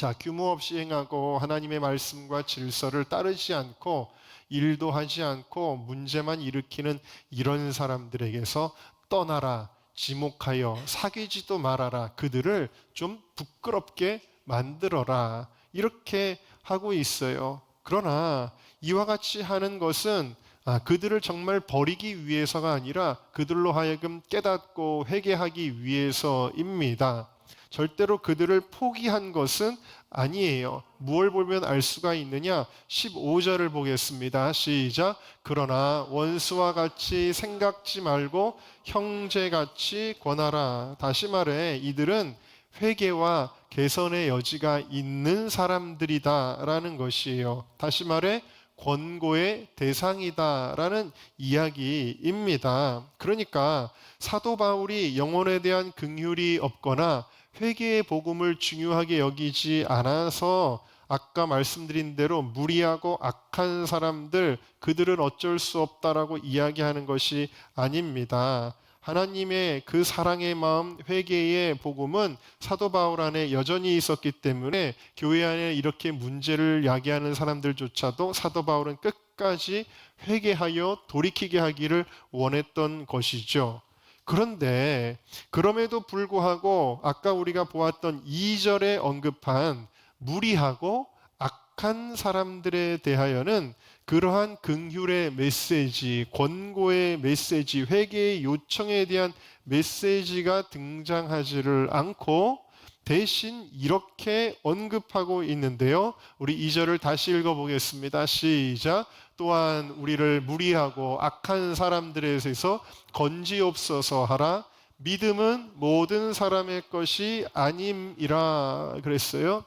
자, 규모 없이 행하고 하나님의 말씀과 질서를 따르지 않고 일도 하지 않고 문제만 일으키는 이런 사람들에게서 떠나라, 지목하여 사귀지도 말아라, 그들을 좀 부끄럽게 만들어라, 이렇게 하고 있어요. 그러나 이와 같이 하는 것은 그들을 정말 버리기 위해서가 아니라 그들로 하여금 깨닫고 회개하기 위해서입니다. 절대로 그들을 포기한 것은 아니에요. 무엇을 보면 알 수가 있느냐? 15절을 보겠습니다. 시작. 그러나 원수와 같이 생각지 말고 형제같이 권하라. 다시 말해 이들은 회개와 개선의 여지가 있는 사람들이다라는 것이에요. 다시 말해 권고의 대상이다라는 이야기입니다. 그러니까 사도 바울이 영혼에 대한 긍휼이 없거나 회개의 복음을 중요하게 여기지 않아서 아까 말씀드린 대로 무리하고 악한 사람들, 그들은 어쩔 수 없다라고 이야기하는 것이 아닙니다. 하나님의 그 사랑의 마음, 회개의 복음은 사도 바울 안에 여전히 있었기 때문에 교회 안에 이렇게 문제를 야기하는 사람들조차도 사도 바울은 끝까지 회개하여 돌이키게 하기를 원했던 것이죠. 그런데 그럼에도 불구하고 아까 우리가 보았던 2절에 언급한 무리하고 악한 사람들에 대하여는 그러한 긍휼의 메시지, 권고의 메시지, 회개의 요청에 대한 메시지가 등장하지를 않고 대신 이렇게 언급하고 있는데요. 우리 2절을 다시 읽어보겠습니다. 시작. 또한 우리를 무리하고 악한 사람들에서 건지옵소서 하라. 믿음은 모든 사람의 것이 아님이라 그랬어요.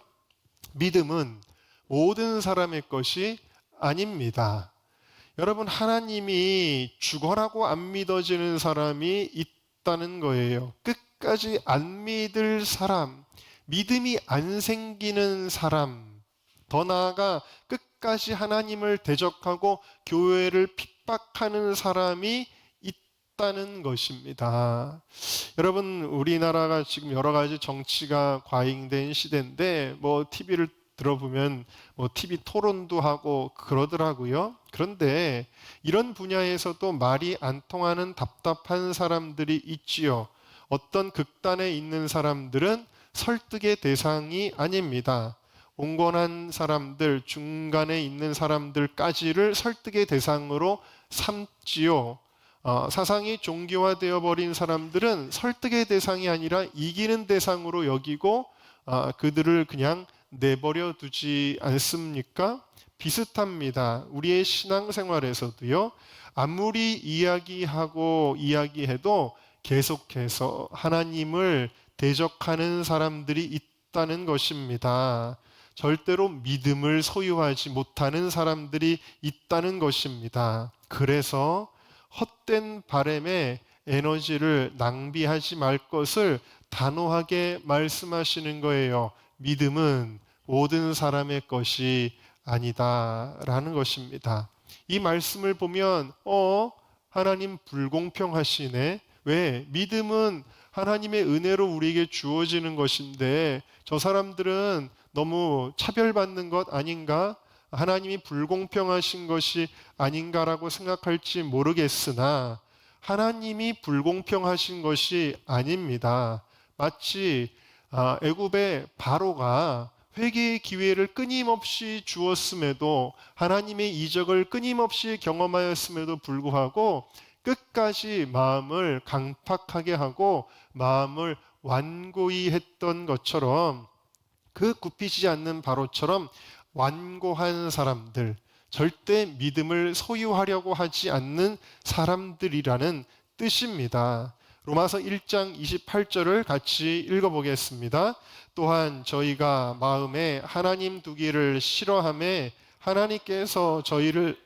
믿음은 모든 사람의 것이 아닙니다. 여러분, 하나님이 죽어라고 안 믿어지는 사람이 있다는 거예요. 끝까지 안 믿을 사람, 믿음이 안 생기는 사람, 더 나아가 끝까지 하나님을 대적하고 교회를 핍박하는 사람이 있다는 것입니다. 여러분, 우리나라가 지금 여러 가지 정치가 과잉된 시대인데 TV를 들어보면 TV 토론도 하고 그러더라고요. 그런데 이런 분야에서도 말이 안 통하는 답답한 사람들이 있지요. 어떤 극단에 있는 사람들은 설득의 대상이 아닙니다. 온건한 사람들, 중간에 있는 사람들까지를 설득의 대상으로 삼지요. 사상이 종교화되어 버린 사람들은 설득의 대상이 아니라 이기는 대상으로 여기고 그들을 그냥 내버려 두지 않습니까? 비슷합니다. 우리의 신앙생활에서도요. 아무리 이야기해도 계속해서 하나님을 대적하는 사람들이 있다는 것입니다. 절대로 믿음을 소유하지 못하는 사람들이 있다는 것입니다. 그래서 헛된 바람에 에너지를 낭비하지 말 것을 단호하게 말씀하시는 거예요. 믿음은 모든 사람의 것이 아니다라는 것입니다. 이 말씀을 보면 하나님 불공평하시네. 왜? 믿음은 하나님의 은혜로 우리에게 주어지는 것인데 저 사람들은 너무 차별받는 것 아닌가? 하나님이 불공평하신 것이 아닌가라고 생각할지 모르겠으나 하나님이 불공평하신 것이 아닙니다. 마치 애굽의 바로가 회개의 기회를 끊임없이 주었음에도 하나님의 이적을 끊임없이 경험하였음에도 불구하고 끝까지 마음을 강팍하게 하고 마음을 완고히 했던 것처럼 그 굽히지 않는 바로처럼 완고한 사람들, 절대 믿음을 소유하려고 하지 않는 사람들이라는 뜻입니다. 로마서 1장 28절을 같이 읽어보겠습니다. 또한 저희가 마음에 하나님 두기를 싫어하며 하나님께서 저희를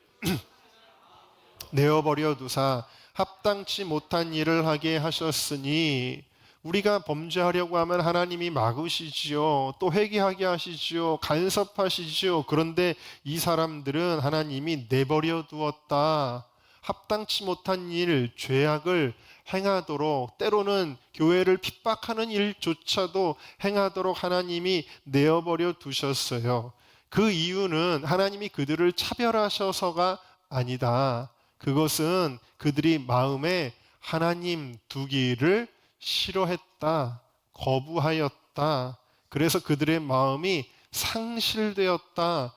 내어버려 두사 합당치 못한 일을 하게 하셨으니 우리가 범죄하려고 하면 하나님이 막으시지요. 또 회개하게 하시지요. 간섭하시지요. 그런데 이 사람들은 하나님이 내버려 두었다. 합당치 못한 일, 죄악을 행하도록, 때로는 교회를 핍박하는 일조차도 행하도록 하나님이 내어버려 두셨어요. 그 이유는 하나님이 그들을 차별하셔서가 아니다. 그것은 그들이 마음에 하나님 두기를 싫어했다, 거부하였다. 그래서 그들의 마음이 상실되었다라고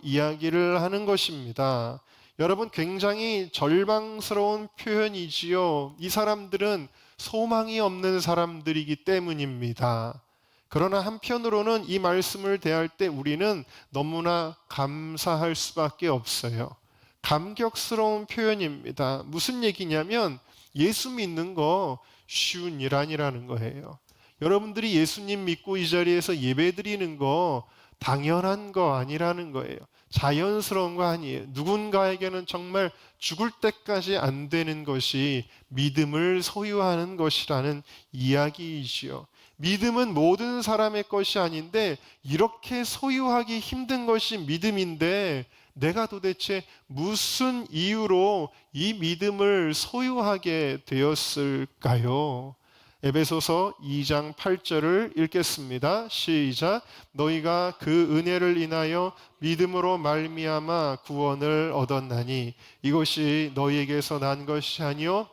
이야기를 하는 것입니다. 여러분, 굉장히 절망스러운 표현이지요. 이 사람들은 소망이 없는 사람들이기 때문입니다. 그러나 한편으로는 이 말씀을 대할 때 우리는 너무나 감사할 수밖에 없어요. 감격스러운 표현입니다. 무슨 얘기냐면 예수 믿는 거 쉬운 일 아니라는 거예요. 여러분들이 예수님 믿고 이 자리에서 예배 드리는 거 당연한 거 아니라는 거예요. 자연스러운 거 아니에요. 누군가에게는 정말 죽을 때까지 안 되는 것이 믿음을 소유하는 것이라는 이야기이지요. 믿음은 모든 사람의 것이 아닌데 이렇게 소유하기 힘든 것이 믿음인데 내가 도대체 무슨 이유로 이 믿음을 소유하게 되었을까요? 에베소서 2장 8절을 읽겠습니다. 시작. 너희가 그 은혜를 인하여 믿음으로 말미암아 구원을 얻었나니 이것이 너희에게서 난 것이 아니요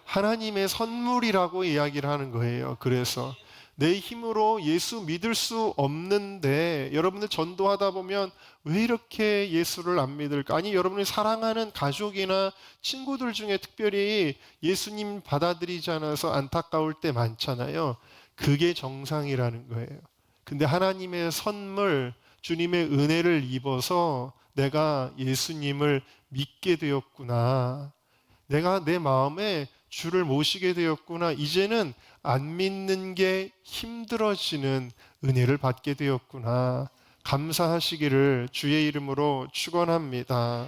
하나님의 선물이라고 이야기를 하는 거예요. 그래서 내 힘으로 예수 믿을 수 없는데 여러분들 전도하다 보면 왜 이렇게 예수를 안 믿을까? 아니 여러분이 사랑하는 가족이나 친구들 중에 특별히 예수님 받아들이지 않아서 안타까울 때 많잖아요. 그게 정상이라는 거예요. 근데 하나님의 선물, 주님의 은혜를 입어서 내가 예수님을 믿게 되었구나. 내가 내 마음에 주를 모시게 되었구나. 이제는 안 믿는 게 힘들어지는 은혜를 받게 되었구나. 감사하시기를 주의 이름으로 축원합니다.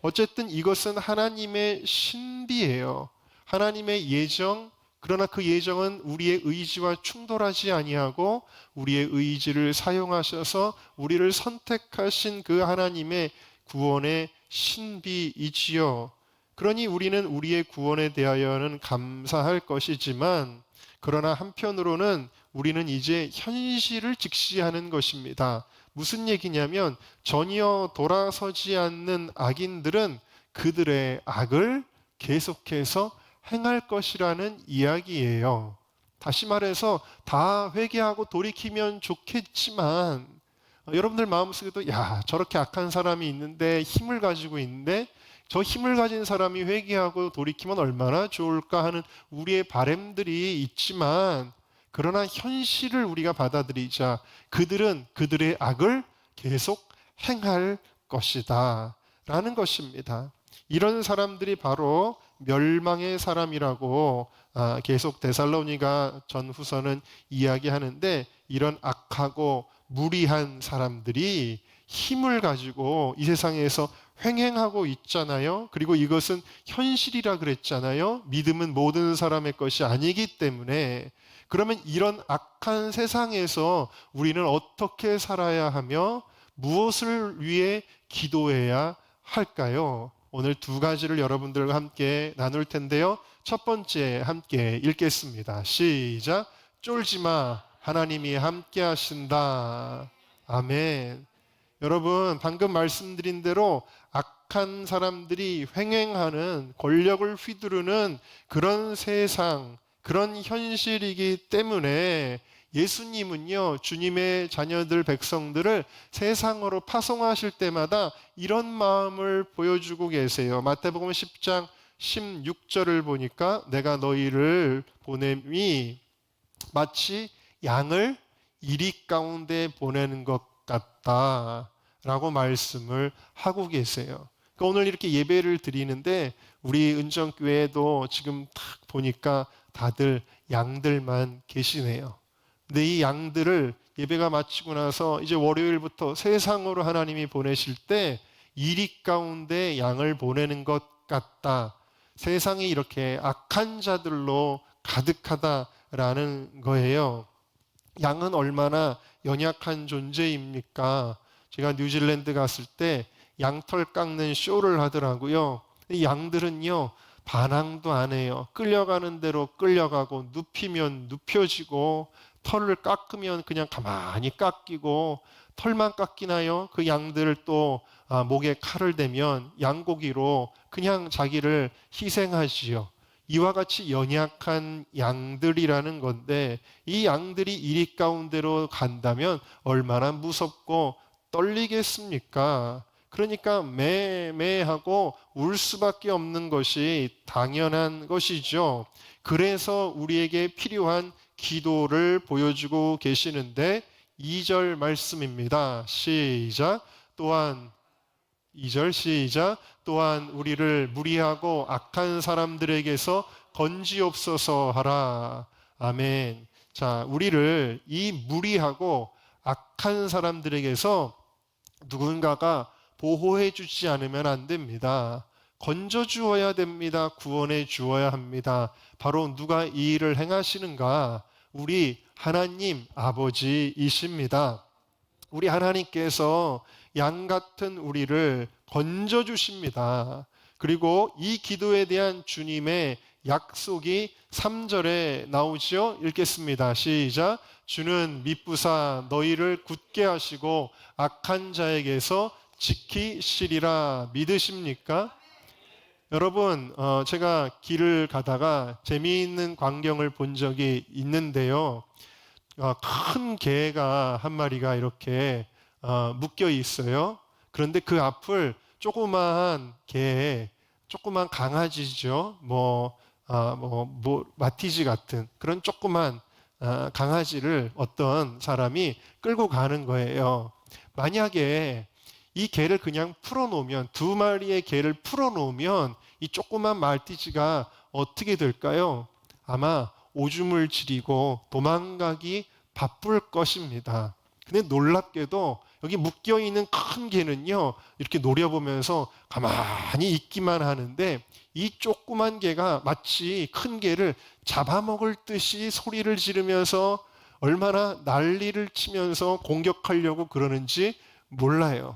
어쨌든 이것은 하나님의 신비예요. 하나님의 예정, 그러나 그 예정은 우리의 의지와 충돌하지 아니하고 우리의 의지를 사용하셔서 우리를 선택하신 그 하나님의 구원의 신비이지요. 그러니 우리는 우리의 구원에 대하여는 감사할 것이지만 그러나 한편으로는 우리는 이제 현실을 직시하는 것입니다. 무슨 얘기냐면 전혀 돌아서지 않는 악인들은 그들의 악을 계속해서 행할 것이라는 이야기예요. 다시 말해서 다 회개하고 돌이키면 좋겠지만 여러분들 마음속에도 야 저렇게 악한 사람이 있는데 힘을 가지고 있는데 저 힘을 가진 사람이 회개하고 돌이키면 얼마나 좋을까 하는 우리의 바람들이 있지만 그러나 현실을 우리가 받아들이자 그들은 그들의 악을 계속 행할 것이다 라는 것입니다. 이런 사람들이 바로 멸망의 사람이라고 계속 데살로니가 전후서는 이야기하는데 이런 악하고 무리한 사람들이 힘을 가지고 이 세상에서 횡행하고 있잖아요. 그리고 이것은 현실이라 그랬잖아요. 믿음은 모든 사람의 것이 아니기 때문에 그러면 이런 악한 세상에서 우리는 어떻게 살아야 하며 무엇을 위해 기도해야 할까요? 오늘 두 가지를 여러분들과 함께 나눌 텐데요. 첫 번째 함께 읽겠습니다. 시작. 쫄지 마. 하나님이 함께 하신다. 아멘. 여러분 방금 말씀드린 대로 악한 사람들이 횡행하는 권력을 휘두르는 그런 세상, 그런 현실이기 때문에 예수님은요 주님의 자녀들 백성들을 세상으로 파송하실 때마다 이런 마음을 보여주고 계세요. 마태복음 10장 16절을 보니까 내가 너희를 보냄이 마치 양을 이리 가운데 보내는 것 같다라고 말씀을 하고 계세요. 그러니까 오늘 이렇게 예배를 드리는데 우리 은정교회도 지금 딱 보니까 다들 양들만 계시네요. 근데 이 양들을 예배가 마치고 나서 이제 월요일부터 세상으로 하나님이 보내실 때 이리 가운데 양을 보내는 것 같다. 세상이 이렇게 악한 자들로 가득하다라는 거예요. 양은 얼마나 연약한 존재입니까? 제가 뉴질랜드 갔을 때 양털 깎는 쇼를 하더라고요. 이 양들은요, 반항도 안 해요. 끌려가는 대로 끌려가고, 눕히면 눕혀지고, 털을 깎으면 그냥 가만히 깎이고, 털만 깎이나요? 그 양들 또 목에 칼을 대면 양고기로 그냥 자기를 희생하지요. 이와 같이 연약한 양들이라는 건데, 이 양들이 이리 가운데로 간다면 얼마나 무섭고 떨리겠습니까? 그러니까 매매하고 울 수밖에 없는 것이 당연한 것이죠. 그래서 우리에게 필요한 기도를 보여주고 계시는데 2절 말씀입니다. 시작. 또한 2절 시작. 또한 우리를 무리하고 악한 사람들에게서 건지옵소서 하라. 아멘. 자, 우리를 이 무리하고 악한 사람들에게서 누군가가 보호해 주지 않으면 안 됩니다. 건져 주어야 됩니다. 구원해 주어야 합니다. 바로 누가 이 일을 행하시는가? 우리 하나님 아버지이십니다. 우리 하나님께서 양 같은 우리를 건져 주십니다. 그리고 이 기도에 대한 주님의 약속이 3절에 나오죠. 읽겠습니다. 시작. 주는 미쁘사 너희를 굳게 하시고 악한 자에게서 지키시리라. 믿으십니까? 여러분, 제가 길을 가다가 재미있는 광경을 본 적이 있는데요. 큰 개가 한 마리가 이렇게 묶여 있어요. 그런데 그 앞을 조그마한 개, 조그만 강아지죠. 마티즈 같은 그런 조그만 강아지를 어떤 사람이 끌고 가는 거예요. 만약에 이 개를 그냥 풀어놓으면, 두 마리의 개를 풀어놓으면 이 조그만 말티즈가 어떻게 될까요? 아마 오줌을 지리고 도망가기 바쁠 것입니다. 근데 놀랍게도 여기 묶여있는 큰 개는요, 이렇게 노려보면서 가만히 있기만 하는데 이 조그만 개가 마치 큰 개를 잡아먹을 듯이 소리를 지르면서 얼마나 난리를 치면서 공격하려고 그러는지 몰라요.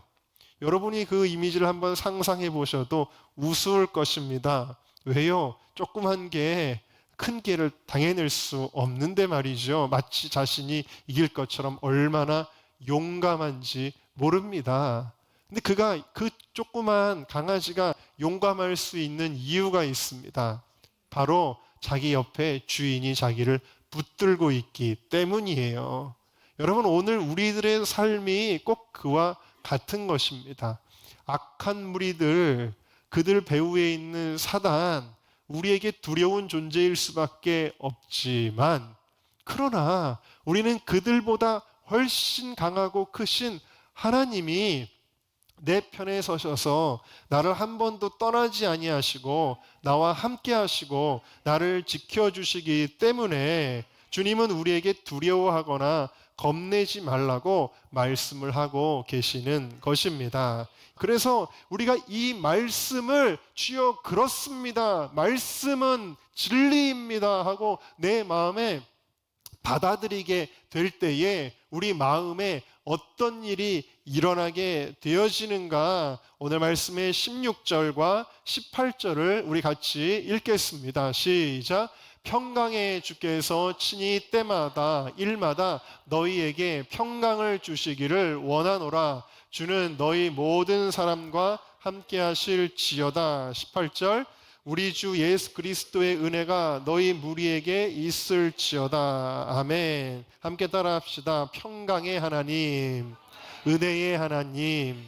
여러분이 그 이미지를 한번 상상해 보셔도 우스울 것입니다. 왜요? 조그만 개, 큰 개를 당해낼 수 없는데 말이죠. 마치 자신이 이길 것처럼 얼마나 용감한지 모릅니다. 근데 그 조그만 강아지가 용감할 수 있는 이유가 있습니다. 바로 자기 옆에 주인이 자기를 붙들고 있기 때문이에요. 여러분, 오늘 우리들의 삶이 꼭 그와 같은 것입니다. 악한 무리들, 그들 배후에 있는 사단, 우리에게 두려운 존재일 수밖에 없지만, 그러나 우리는 그들보다 훨씬 강하고 크신 하나님이 내 편에 서셔서 나를 한 번도 떠나지 아니하시고 나와 함께 하시고 나를 지켜주시기 때문에 주님은 우리에게 두려워하거나 겁내지 말라고 말씀을 하고 계시는 것입니다. 그래서 우리가 이 말씀을 주여 그렇습니다. 말씀은 진리입니다 하고 내 마음에 받아들이게 될 때에 우리 마음에 어떤 일이 일어나게 되어지는가? 오늘 말씀의 16절과 18절을 우리 같이 읽겠습니다. 시작. 평강의 주께서 친히 때마다 일마다 너희에게 평강을 주시기를 원하노라. 주는 너희 모든 사람과 함께 하실지어다. 18절. 우리 주 예수 그리스도의 은혜가 너희 무리에게 있을지어다. 아멘. 함께 따라합시다. 평강의 하나님, 은혜의 하나님.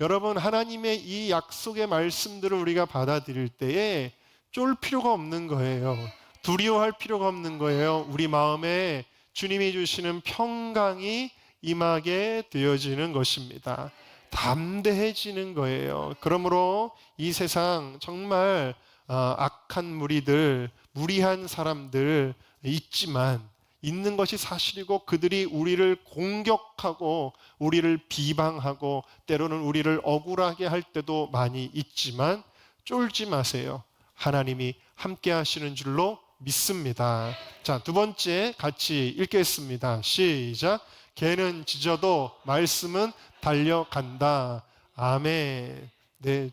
여러분, 하나님의 이 약속의 말씀들을 우리가 받아들일 때에 쫄 필요가 없는 거예요. 두려워할 필요가 없는 거예요. 우리 마음에 주님이 주시는 평강이 임하게 되어지는 것입니다. 담대해지는 거예요. 그러므로 이 세상 정말 악한 무리들, 무리한 사람들 있지만, 있는 것이 사실이고 그들이 우리를 공격하고 우리를 비방하고 때로는 우리를 억울하게 할 때도 많이 있지만 쫄지 마세요. 하나님이 함께 하시는 줄로 믿습니다. 자, 두 번째 같이 읽겠습니다. 시작. 개는 짖어도 말씀은 달려간다. 아멘. 네,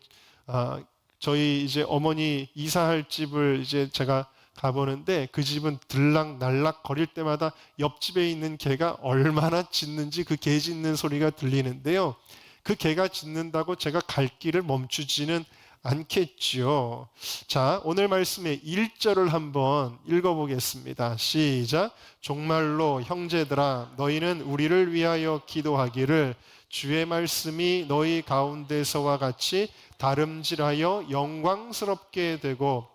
저희 이제 어머니 이사할 집을 이제 제가 가보는데 그 집은 들락날락 거릴 때마다 옆집에 있는 개가 얼마나 짖는지 그 개 짖는 소리가 들리는데요. 그 개가 짖는다고 제가 갈 길을 멈추지는 않겠지요. 자, 오늘 말씀의 1절을 한번 읽어보겠습니다. 시작. 정말로 형제들아 너희는 우리를 위하여 기도하기를 주의 말씀이 너희 가운데서와 같이 다름질하여 영광스럽게 되고.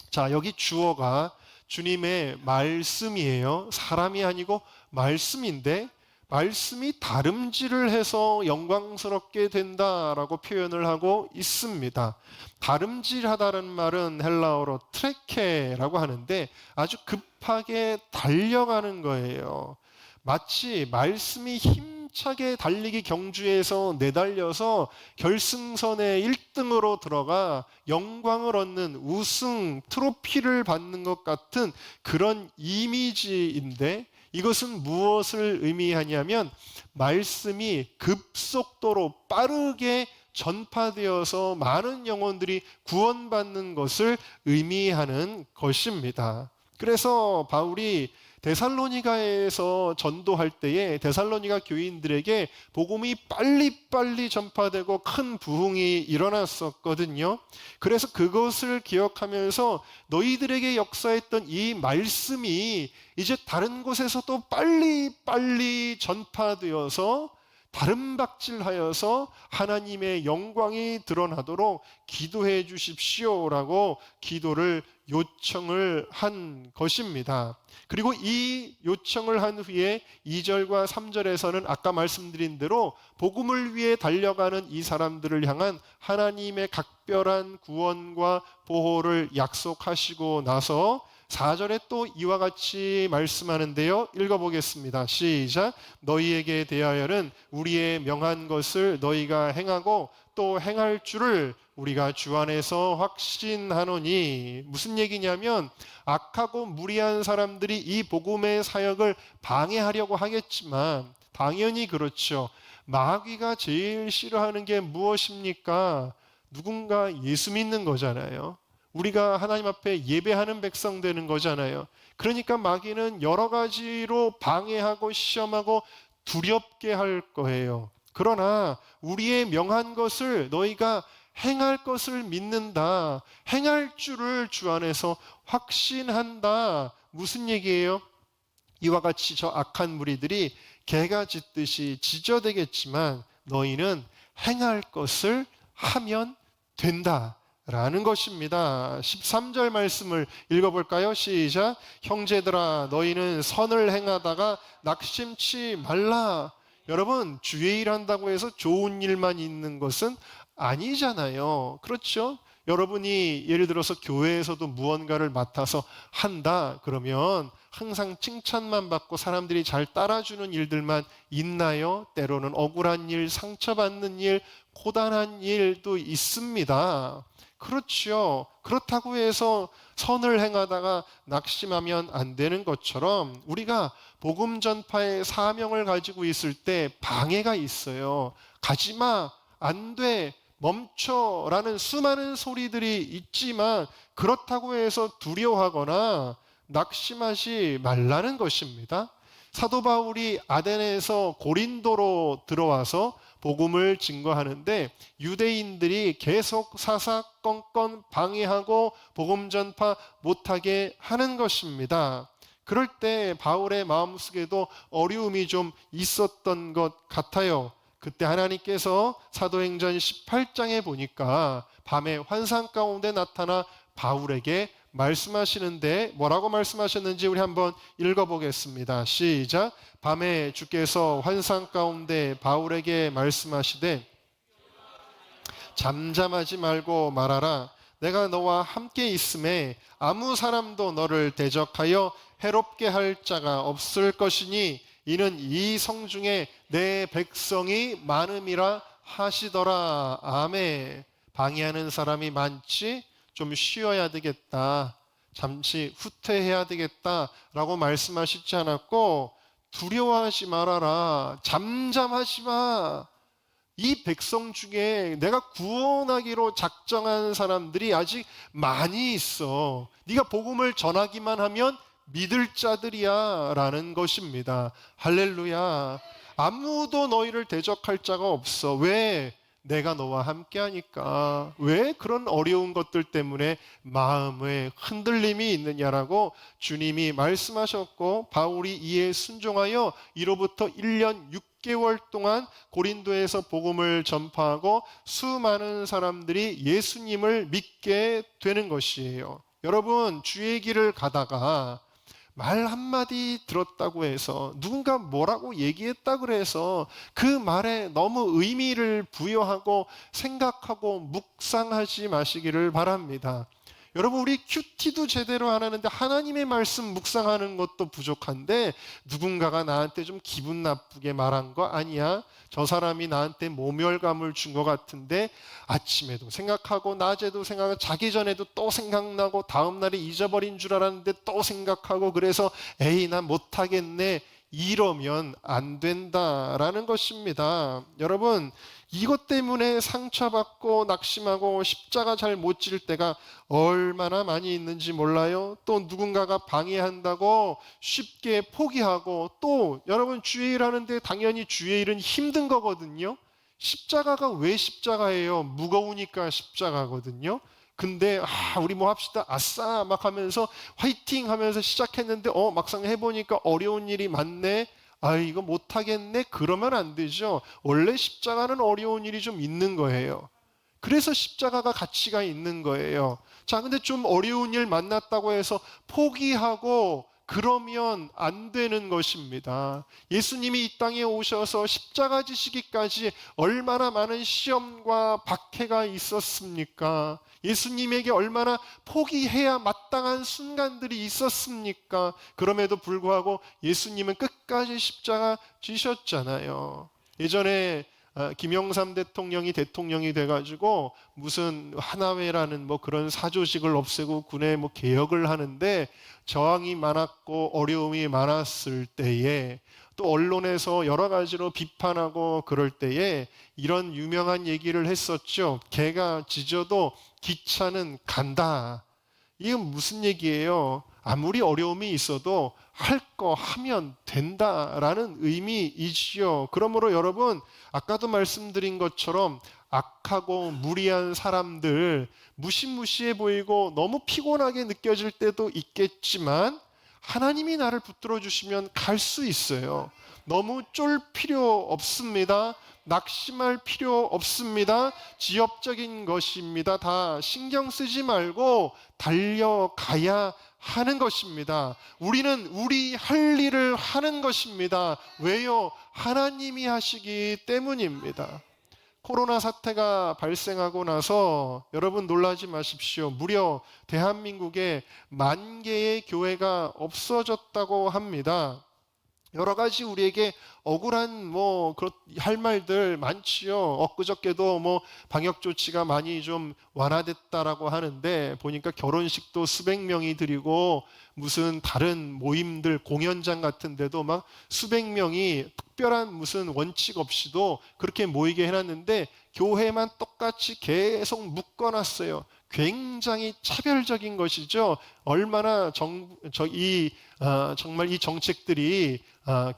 자, 여기 주어가 주님의 말씀이에요. 사람이 아니고 말씀인데 말씀이 다름질을 해서 영광스럽게 된다라고 표현을 하고 있습니다. 다름질하다는 말은 헬라어로 트레케라고 하는데 아주 급하게 달려가는 거예요. 마치 말씀이 힘차게 달리기 경주에서 내달려서 결승선에 1등으로 들어가 영광을 얻는 우승 트로피를 받는 것 같은 그런 이미지인데, 이것은 무엇을 의미하냐면 말씀이 급속도로 빠르게 전파되어서 많은 영혼들이 구원받는 것을 의미하는 것입니다. 그래서 바울이 데살로니가에서 전도할 때에 데살로니가 교인들에게 복음이 빨리빨리 전파되고 큰 부흥이 일어났었거든요. 그래서 그것을 기억하면서 너희들에게 역사했던 이 말씀이 이제 다른 곳에서도 빨리빨리 전파되어서 다름박질하여서 하나님의 영광이 드러나도록 기도해 주십시오라고 기도를 요청을 한 것입니다. 그리고 이 요청을 한 후에 2절과 3절에서는 아까 말씀드린 대로 복음을 위해 달려가는 이 사람들을 향한 하나님의 각별한 구원과 보호를 약속하시고 나서 4절에 또 이와 같이 말씀하는데요. 읽어보겠습니다. 시작. 너희에게 대하여는 우리의 명한 것을 너희가 행하고 또 행할 줄을 우리가 주 안에서 확신하노니. 무슨 얘기냐면 악하고 무리한 사람들이 이 복음의 사역을 방해하려고 하겠지만 당연히 그렇죠. 마귀가 제일 싫어하는 게 무엇입니까? 누군가 예수 믿는 거잖아요. 우리가 하나님 앞에 예배하는 백성 되는 거잖아요. 그러니까 마귀는 여러 가지로 방해하고 시험하고 두렵게 할 거예요. 그러나 우리의 명한 것을 너희가 행할 것을 믿는다. 행할 줄을 주 안에서 확신한다. 무슨 얘기예요? 이와 같이 저 악한 무리들이 개가 짖듯이 짖어대겠지만 너희는 행할 것을 하면 된다 라는 것입니다. 13절 말씀을 읽어볼까요? 시작. 형제들아 너희는 선을 행하다가 낙심치 말라. 여러분, 주의 일 한다고 해서 좋은 일만 있는 것은 아니잖아요. 그렇죠? 여러분이 예를 들어서 교회에서도 무언가를 맡아서 한다 그러면 항상 칭찬만 받고 사람들이 잘 따라주는 일들만 있나요? 때로는 억울한 일, 상처받는 일, 고단한 일도 있습니다. 그렇죠. 그렇다고 해서 선을 행하다가 낙심하면 안 되는 것처럼 우리가 복음 전파의 사명을 가지고 있을 때 방해가 있어요. 가지마, 안 돼, 멈춰라는 수많은 소리들이 있지만 그렇다고 해서 두려워하거나 낙심하지 말라는 것입니다. 사도 바울이 아덴에서 고린도로 들어와서 복음을 증거하는데 유대인들이 계속 사사건건 방해하고 복음 전파 못하게 하는 것입니다. 그럴 때 바울의 마음속에도 어려움이 좀 있었던 것 같아요. 그때 하나님께서 사도행전 18장에 보니까 밤에 환상 가운데 나타나 바울에게 말씀하시는데 뭐라고 말씀하셨는지 우리 한번 읽어보겠습니다. 시작. 밤에 주께서 환상 가운데 바울에게 말씀하시되 잠잠하지 말고 말하라. 내가 너와 함께 있음에 아무 사람도 너를 대적하여 해롭게 할 자가 없을 것이니 이는 이 성중에 내 백성이 많음이라 하시더라. 아멘. 방해하는 사람이 많지? 좀 쉬어야 되겠다. 잠시 후퇴해야 되겠다라고 말씀하시지 않았고 두려워하지 말아라. 잠잠하지 마. 이 백성 중에 내가 구원하기로 작정한 사람들이 아직 많이 있어. 네가 복음을 전하기만 하면 믿을 자들이야 라는 것입니다. 할렐루야. 아무도 너희를 대적할 자가 없어. 왜? 내가 너와 함께 하니까. 왜 그런 어려운 것들 때문에 마음에 흔들림이 있느냐라고 주님이 말씀하셨고, 바울이 이에 순종하여 이로부터 1년 6개월 동안 고린도에서 복음을 전파하고 수많은 사람들이 예수님을 믿게 되는 것이에요. 여러분, 주의 길을 가다가 말 한마디 들었다고 해서, 누군가 뭐라고 얘기했다 그래서 그 말에 너무 의미를 부여하고 생각하고 묵상하지 마시기를 바랍니다. 여러분, 우리 큐티도 제대로 안 하는데 하나님의 말씀 묵상하는 것도 부족한데, 누군가가 나한테 좀 기분 나쁘게 말한 거 아니야? 저 사람이 나한테 모멸감을 준 것 같은데 아침에도 생각하고 낮에도 생각하고 자기 전에도 또 생각나고 다음날에 잊어버린 줄 알았는데 또 생각하고, 그래서 에이 나 못하겠네, 이러면 안 된다라는 것입니다. 여러분, 이것 때문에 상처받고 낙심하고 십자가 잘 못 질 때가 얼마나 많이 있는지 몰라요? 또 누군가가 방해한다고 쉽게 포기하고, 또 여러분, 주의 일 하는데 당연히 주의 일은 힘든 거거든요. 십자가가 왜 십자가예요? 무거우니까 십자가거든요. 근데 우리 뭐 합시다, 아싸 막 하면서 화이팅 하면서 시작했는데 막상 해보니까 어려운 일이 많네, 이거 못하겠네, 그러면 안 되죠. 원래 십자가는 어려운 일이 좀 있는 거예요. 그래서 십자가가 가치가 있는 거예요. 자, 근데 좀 어려운 일 만났다고 해서 포기하고 그러면 안 되는 것입니다. 예수님이 이 땅에 오셔서 십자가 지시기까지 얼마나 많은 시험과 박해가 있었습니까? 예수님에게 얼마나 포기해야 마땅한 순간들이 있었습니까? 그럼에도 불구하고 예수님은 끝까지 십자가 지셨잖아요. 예전에 김영삼 대통령이 돼가지고 무슨 하나회라는 뭐 그런 사조직을 없애고 군에 뭐 개혁을 하는데 저항이 많았고 어려움이 많았을 때에, 또 언론에서 여러 가지로 비판하고 그럴 때에 이런 유명한 얘기를 했었죠. 개가 짖어도 기차는 간다. 이건 무슨 얘기예요? 아무리 어려움이 있어도 할 거 하면 된다라는 의미이지요. 그러므로 여러분, 아까도 말씀드린 것처럼 악하고 무리한 사람들, 무시무시해 보이고 너무 피곤하게 느껴질 때도 있겠지만 하나님이 나를 붙들어 주시면 갈 수 있어요. 너무 쫄 필요 없습니다. 낙심할 필요 없습니다. 지엽적인 것입니다. 다 신경 쓰지 말고 달려가야 하는 것입니다. 우리는 우리 할 일을 하는 것입니다. 왜요? 하나님이 하시기 때문입니다. 코로나 사태가 발생하고 나서 여러분 놀라지 마십시오. 무려 대한민국에 10,000개의 교회가 없어졌다고 합니다. 여러 가지 우리에게 억울한 할 말들 많지요. 엊그저께도 방역 조치가 많이 좀 완화됐다라고 하는데, 보니까 결혼식도 수백 명이 드리고 무슨 다른 모임들 공연장 같은 데도 막 수백 명이 특별한 무슨 원칙 없이도 그렇게 모이게 해놨는데 교회만 똑같이 계속 묶어놨어요. 굉장히 차별적인 것이죠. 얼마나 정말 이 정책들이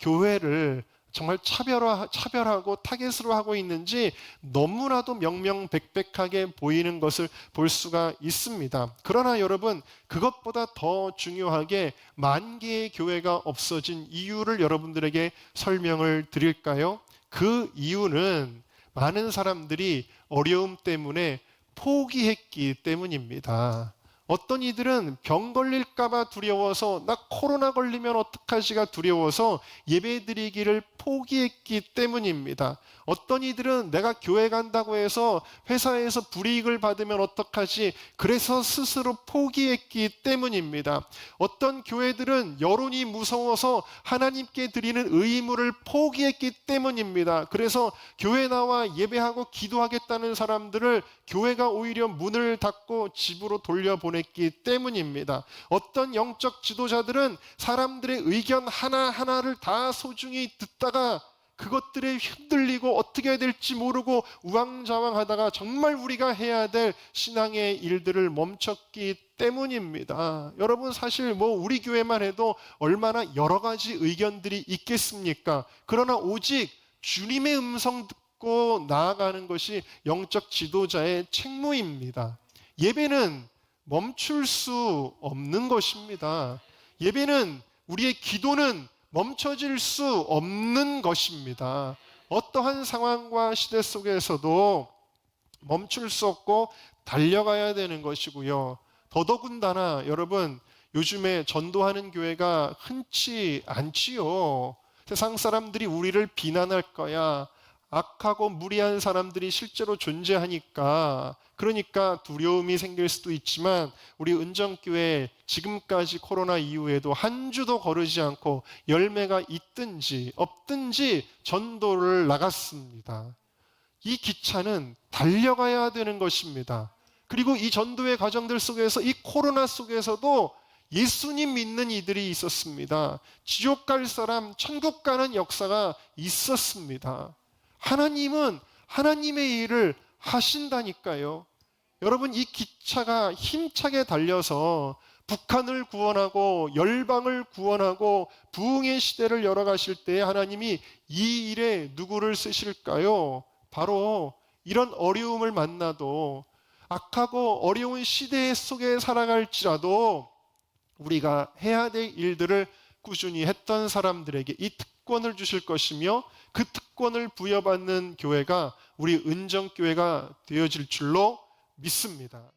교회를 정말 차별하고 타겟으로 하고 있는지 너무나도 명명백백하게 보이는 것을 볼 수가 있습니다. 그러나 여러분, 그것보다 더 중요하게 10,000개의 교회가 없어진 이유를 여러분들에게 설명을 드릴까요? 그 이유는 많은 사람들이 어려움 때문에 포기했기 때문입니다. 어떤 이들은 병 걸릴까봐 두려워서, 나 코로나 걸리면 어떡하지가 두려워서 예배드리기를 포기했기 때문입니다. 어떤 이들은 내가 교회 간다고 해서 회사에서 불이익을 받으면 어떡하지, 그래서 스스로 포기했기 때문입니다. 어떤 교회들은 여론이 무서워서 하나님께 드리는 의무를 포기했기 때문입니다. 그래서 교회 나와 예배하고 기도하겠다는 사람들을 교회가 오히려 문을 닫고 집으로 돌려보냈기 때문입니다. 어떤 영적 지도자들은 사람들의 의견 하나하나를 다 소중히 듣다가 그것들에 흔들리고 어떻게 해야 될지 모르고 우왕좌왕하다가 정말 우리가 해야 될 신앙의 일들을 멈췄기 때문입니다. 여러분, 사실 우리 교회만 해도 얼마나 여러 가지 의견들이 있겠습니까? 그러나 오직 주님의 음성 듣고 나아가는 것이 영적 지도자의 책무입니다. 예배는 멈출 수 없는 것입니다. 예배는, 우리의 기도는 멈춰질 수 없는 것입니다. 어떠한 상황과 시대 속에서도 멈출 수 없고 달려가야 되는 것이고요. 더더군다나 여러분, 요즘에 전도하는 교회가 흔치 않지요. 세상 사람들이 우리를 비난할 거야. 악하고 무리한 사람들이 실제로 존재하니까, 그러니까 두려움이 생길 수도 있지만, 우리 은정교회 지금까지 코로나 이후에도 한 주도 거르지 않고 열매가 있든지 없든지 전도를 나갔습니다. 이 기차는 달려가야 되는 것입니다. 그리고 이 전도의 과정들 속에서, 이 코로나 속에서도 예수님 믿는 이들이 있었습니다. 지옥 갈 사람, 천국 가는 역사가 있었습니다. 하나님은 하나님의 일을 하신다니까요. 여러분, 이 기차가 힘차게 달려서 북한을 구원하고 열방을 구원하고 부흥의 시대를 열어가실 때 하나님이 이 일에 누구를 쓰실까요? 바로 이런 어려움을 만나도, 악하고 어려운 시대 속에 살아갈지라도 우리가 해야 될 일들을 꾸준히 했던 사람들에게 이 특권을 주실 것이며, 그 특권을 부여받는 교회가 우리 은정교회가 되어질 줄로 믿습니다.